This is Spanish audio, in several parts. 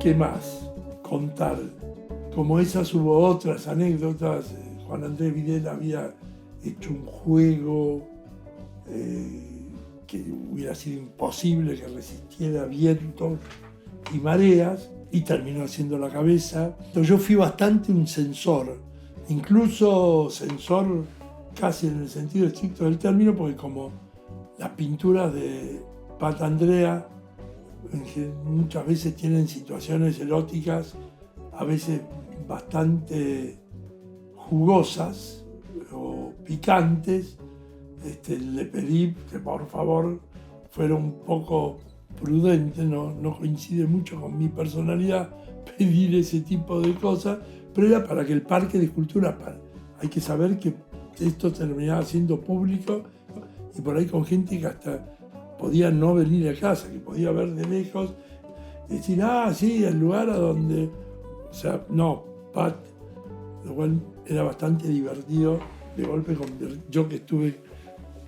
¿Qué más contar? Como esas hubo otras anécdotas. Juan Andrés Videla había hecho un juego que hubiera sido imposible que resistiera vientos y mareas, y terminó haciendo la cabeza. Entonces yo fui bastante un censor, incluso censor casi en el sentido estricto del término, porque como las pinturas de Pat Andrea muchas veces tienen situaciones eróticas, a veces bastante jugosas o picantes, le pedí que por favor fuera un poco prudente, no coincide mucho con mi personalidad pedir ese tipo de cosas, pero era para que el Parque de Escultura, hay que saber que esto terminaba siendo público y por ahí con gente que hasta podía no venir a casa, que podía ver de lejos y decir, sí, el lugar a donde... O sea, no, Pat, lo cual era bastante divertido. De golpe, yo que estuve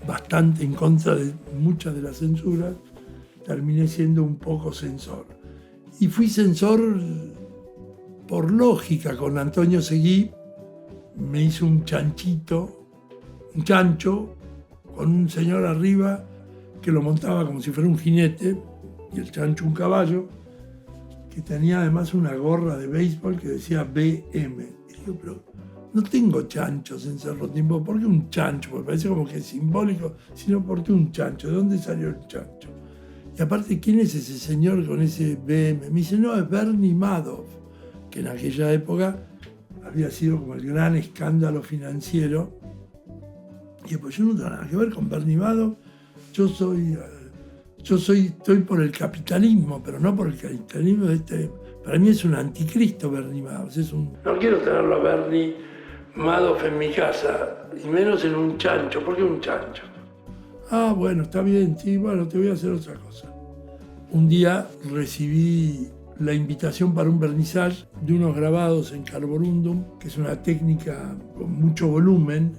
bastante en contra de muchas de las censuras, terminé siendo un poco censor. Y fui censor por lógica. Con Antonio Seguí me hizo un chancho, con un señor arriba que lo montaba como si fuera un jinete, y el chancho un caballo, que tenía además una gorra de béisbol que decía BM. Y digo, pero no tengo chanchos en Cerro Tiempo, ¿por qué un chancho? Porque parece como que es simbólico, sino ¿por qué un chancho? ¿De dónde salió el chancho? Y aparte, ¿quién es ese señor con ese BM? Me dice, no, es Bernie Madoff, que en aquella época había sido como el gran escándalo financiero. Y pues yo no tengo nada que ver con Bernie Madoff, estoy por el capitalismo, pero no por el capitalismo de para mí es un anticristo Bernie Madoff. No quiero tenerlo a Bernie Madoff en mi casa, y menos en un chancho. ¿Por qué un chancho? Bueno, está bien, sí, bueno, te voy a hacer otra cosa. Un día recibí la invitación para un vernissage de unos grabados en carborundum, que es una técnica con mucho volumen.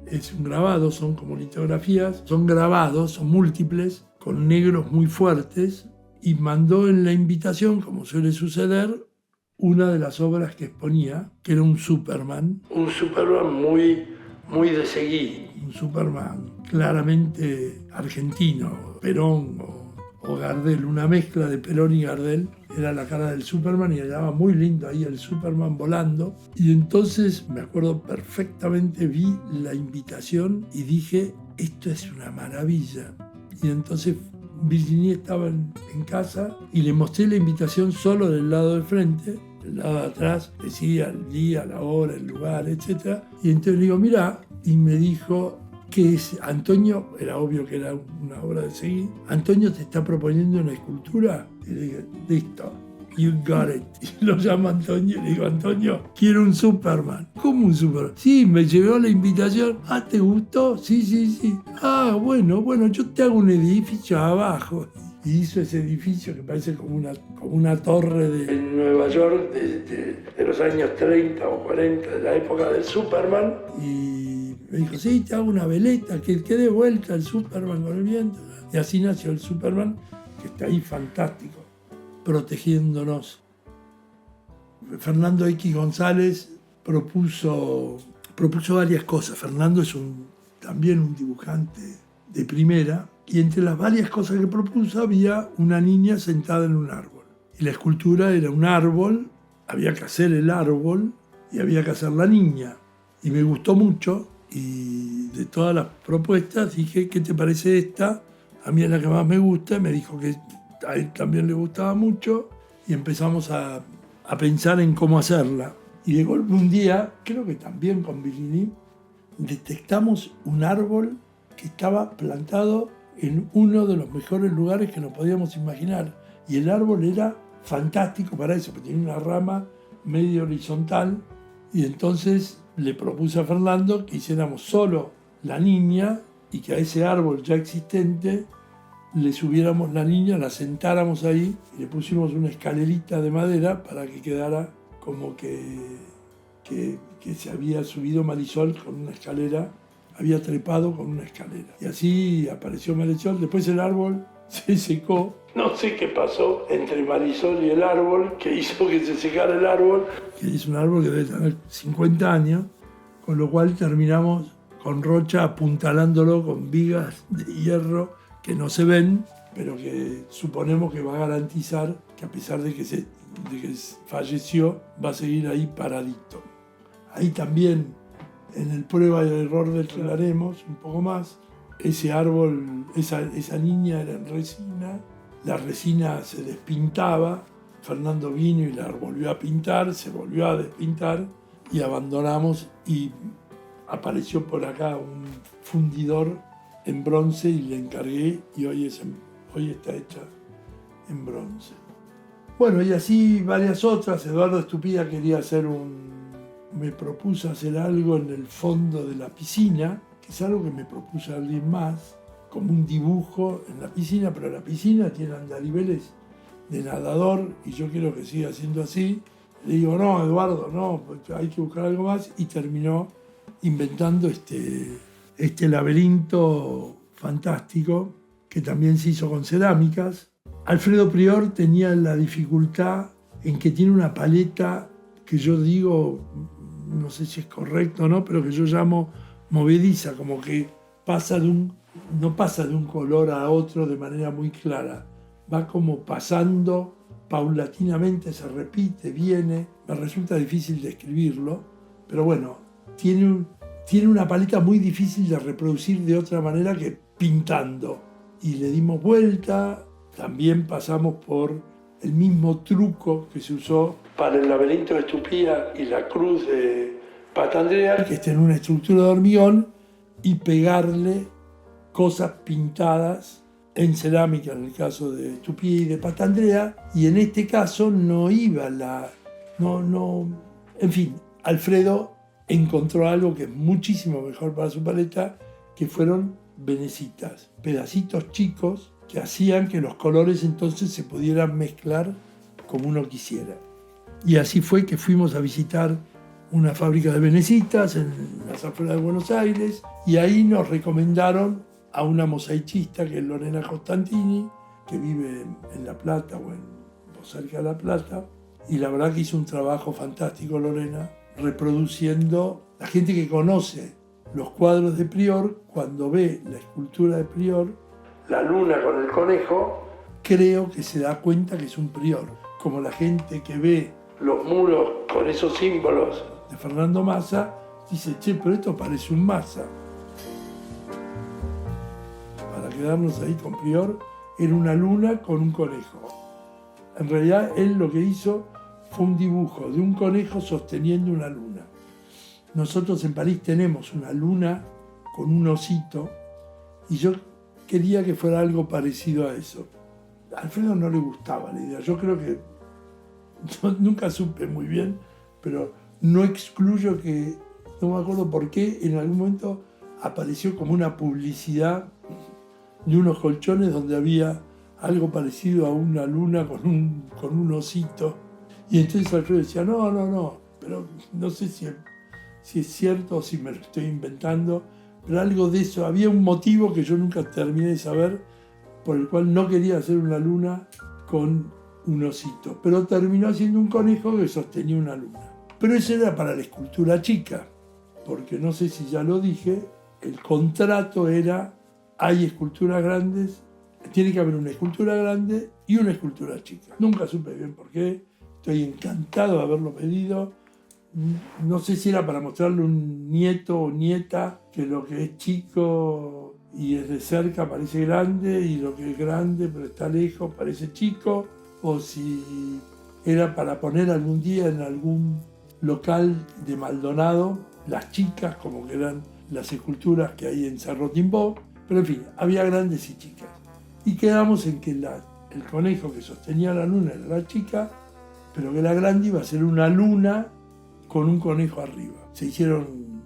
Es un grabado, son como litografías, son grabados, son múltiples, con negros muy fuertes, y mandó en la invitación, como suele suceder, una de las obras que exponía, que era un Superman. Un Superman muy de Seguí. Un Superman claramente argentino, Perón o Gardel, una mezcla de Perón y Gardel. Era la cara del Superman y quedaba muy lindo ahí el Superman volando. Y entonces, me acuerdo perfectamente, vi la invitación y dije, esto es una maravilla. Y entonces Virginie estaba en casa y le mostré la invitación solo del lado de frente. Del lado de atrás decía el día, la hora, el lugar, etc. Y entonces le digo, mirá, y me dijo que es Antonio, era obvio que era una obra de Seguí, Antonio te está proponiendo una escultura. Y le digo, listo, you got it. Y lo llamo Antonio y le digo, Antonio, quiero un Superman. ¿Cómo un Superman? Sí, me llegó la invitación. ¿Te gustó? Sí. Bueno, yo te hago un edificio abajo. Y hizo ese edificio que parece como una torre de Nueva York de los años 30 o 40, de la época del Superman. Y me dijo, sí, te hago una veleta, que dé vuelta el Superman con el viento. Y así nació el Superman, que está ahí fantástico, protegiéndonos. Fernando X González propuso varias cosas. Fernando es también un dibujante de primera, y entre las varias cosas que propuso había una niña sentada en un árbol. Y la escultura era un árbol, había que hacer el árbol y había que hacer la niña. Y me gustó mucho, y de todas las propuestas dije, ¿qué te parece esta? A mí es la que más me gusta. Me dijo que a él también le gustaba mucho, y empezamos a pensar en cómo hacerla. Y de golpe un día, creo que también con Virginie, detectamos un árbol que estaba plantado en uno de los mejores lugares que nos podíamos imaginar. Y el árbol era fantástico para eso, porque tenía una rama medio horizontal. Y entonces le propuse a Fernando que hiciéramos solo la niña, y que a ese árbol ya existente le subiéramos la niña, la sentáramos ahí y le pusimos una escalerita de madera para que quedara como que se había subido Marisol con una escalera, había trepado con una escalera. Y así apareció Marisol. Después el árbol se secó No sé qué pasó entre Marisol y el árbol, que hizo que se secara el árbol. Que es un árbol que debe tener 50 años, con lo cual terminamos con Rocha apuntalándolo con vigas de hierro que no se ven, pero que suponemos que va a garantizar que a pesar de que falleció, va a seguir ahí paradito. Ahí también, en el prueba y el error del que haremos un poco más, ese árbol, esa niña era en resina, la resina se despintaba, Fernando vino y la volvió a pintar, se volvió a despintar y abandonamos y apareció por acá un fundidor en bronce y le encargué y hoy está hecha en bronce. Bueno, y así varias otras. Eduardo Estupida me propuso hacer algo en el fondo de la piscina, que es algo que me propuso alguien más, como un dibujo en la piscina, pero la piscina tiene andariveles de nadador y yo quiero que siga siendo así. Le digo, no, Eduardo, no, hay que buscar algo más, y terminó inventando este laberinto fantástico que también se hizo con cerámicas. Alfredo Prior tenía la dificultad en que tiene una paleta que yo digo, no sé si es correcto o no, pero que yo llamo movediza, como que no pasa de un color a otro de manera muy clara, va como pasando paulatinamente, se repite, viene. Me resulta difícil describirlo, pero bueno, tiene una paleta muy difícil de reproducir de otra manera que pintando. Y le dimos vuelta, también pasamos por el mismo truco que se usó para el laberinto de Estupida y la cruz de Papandrea, que está en una estructura de hormigón, y pegarle cosas pintadas en cerámica en el caso de Estupida y de Papandrea, y en este caso no iba en fin, Alfredo encontró algo que es muchísimo mejor para su paleta, que fueron venecitas, pedacitos chicos que hacían que los colores entonces se pudieran mezclar como uno quisiera. Y así fue que fuimos a visitar una fábrica de venecitas en las afueras de Buenos Aires, y ahí nos recomendaron a una mosaicista que es Lorena Costantini, que vive en La Plata o cerca de La Plata, y la verdad que hizo un trabajo fantástico Lorena, reproduciendo. La gente que conoce los cuadros de Prior, cuando ve la escultura de Prior, la luna con el conejo, creo que se da cuenta que es un Prior. Como la gente que ve los muros con esos símbolos de Fernando Massa, dice, che, pero esto parece un Massa. Para quedarnos ahí con Prior, era una luna con un conejo. En realidad, él lo que hizo fue un dibujo de un conejo sosteniendo una luna. Nosotros en París tenemos una luna con un osito, y yo quería que fuera algo parecido a eso. A Alfredo no le gustaba la idea. Yo creo que nunca supe muy bien, pero no excluyo que, no me acuerdo por qué, en algún momento apareció como una publicidad de unos colchones donde había algo parecido a una luna con un osito. Y entonces Alfredo decía, no, pero no sé si es cierto o si me lo estoy inventando, pero algo de eso. Había un motivo que yo nunca terminé de saber, por el cual no quería hacer una luna con un osito, pero terminó haciendo un conejo que sostenía una luna. Pero eso era para la escultura chica, porque no sé si ya lo dije, el contrato era, hay esculturas grandes, tiene que haber una escultura grande y una escultura chica. Nunca supe bien por qué, estoy encantado de haberlo pedido. No sé si era para mostrarle a un nieto o nieta que lo que es chico y es de cerca parece grande, y lo que es grande pero está lejos parece chico, o si era para poner algún día en algún local de Maldonado las chicas, como que eran las esculturas que hay en Cerro Timbó. Pero en fin, había grandes y chicas. Y quedamos en que el conejo que sostenía la luna era la chica, pero que la grande iba a ser una luna con un conejo arriba. Se hicieron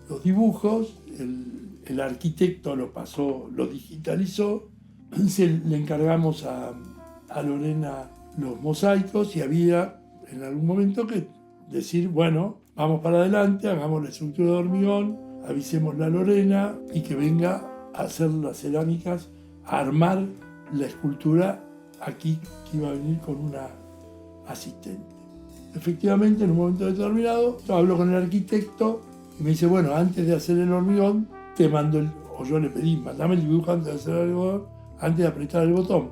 los dibujos, el arquitecto lo digitalizó, le encargamos a Lorena los mosaicos, y había en algún momento que decir, bueno, vamos para adelante, hagamos la estructura de hormigón, avisémosle a Lorena y que venga a hacer las cerámicas, a armar la escultura aquí que iba a venir con una asistente. Efectivamente, en un momento determinado, yo hablo con el arquitecto y me dice, bueno, antes de hacer el hormigón, te mando o yo le pedí, mandame el dibujo antes de hacer el hormigón, antes de apretar el botón.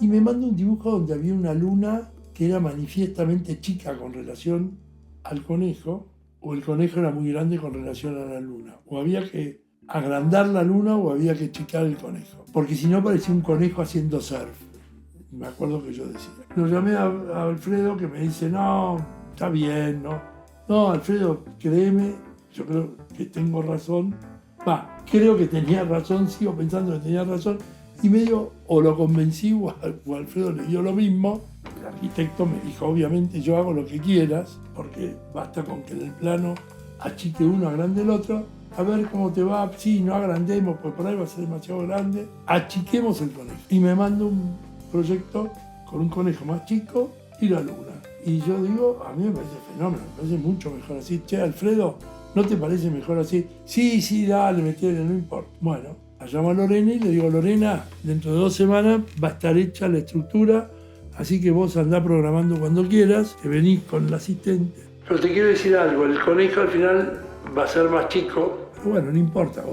Y me mandó un dibujo donde había una luna que era manifiestamente chica con relación al conejo, o el conejo era muy grande con relación a la luna. O había que agrandar la luna o había que achicar el conejo. Porque si no parecía un conejo haciendo surf. Me acuerdo que yo decía. Lo llamé a Alfredo, que me dice, no, está bien, no. No, Alfredo, créeme, yo creo que tengo razón. Creo que tenía razón, sigo pensando que tenía razón. Y medio, o lo convencí o Alfredo le dio lo mismo. El arquitecto me dijo, obviamente yo hago lo que quieras, porque basta con que en el plano achique uno, agrande el otro. A ver cómo te va, sí, no agrandemos, pues por ahí va a ser demasiado grande. Achiquemos el conejo. Y me manda un proyecto con un conejo más chico y la luna. Y yo digo, a mí me parece fenómeno, me parece mucho mejor así. Che, Alfredo, ¿no te parece mejor así? Sí, dale, metele, no importa. Bueno, la llamo a Lorena y le digo, Lorena, dentro de 2 semanas va a estar hecha la estructura, así que vos andá programando cuando quieras, que venís con el asistente. Pero te quiero decir algo, el conejo al final va a ser más chico. Bueno, no importa,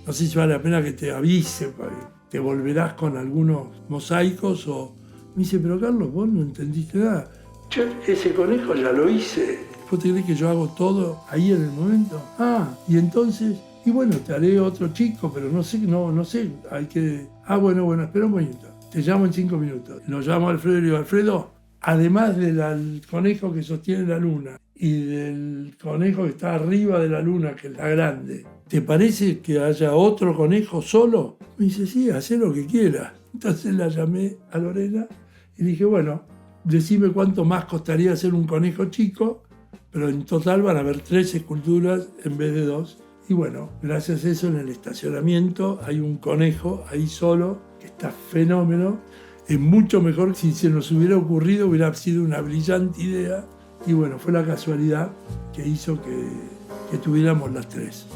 no sé si vale la pena que te avise, te volverás con algunos mosaicos o... Me dice, pero Carlos, vos no entendiste nada. Yo ese conejo ya lo hice. ¿Vos te crees que yo hago todo ahí en el momento? Y entonces... Y bueno, te haré otro chico, pero no sé, hay que... Bueno, espera un momento. Te llamo en 5 minutos. Lo llamo a Alfredo y le digo, Alfredo, además del conejo que sostiene la luna y del conejo que está arriba de la luna, que es la grande, ¿te parece que haya otro conejo solo? Me dice, sí, haz lo que quieras. Entonces la llamé a Lorena y dije, bueno, decime cuánto más costaría hacer un conejo chico, pero en total van a haber 3 esculturas en vez de 2. Y bueno, gracias a eso en el estacionamiento hay un conejo ahí solo, que está fenómeno. Es mucho mejor que si se nos hubiera ocurrido, hubiera sido una brillante idea. Y bueno, fue la casualidad que hizo que tuviéramos las 3.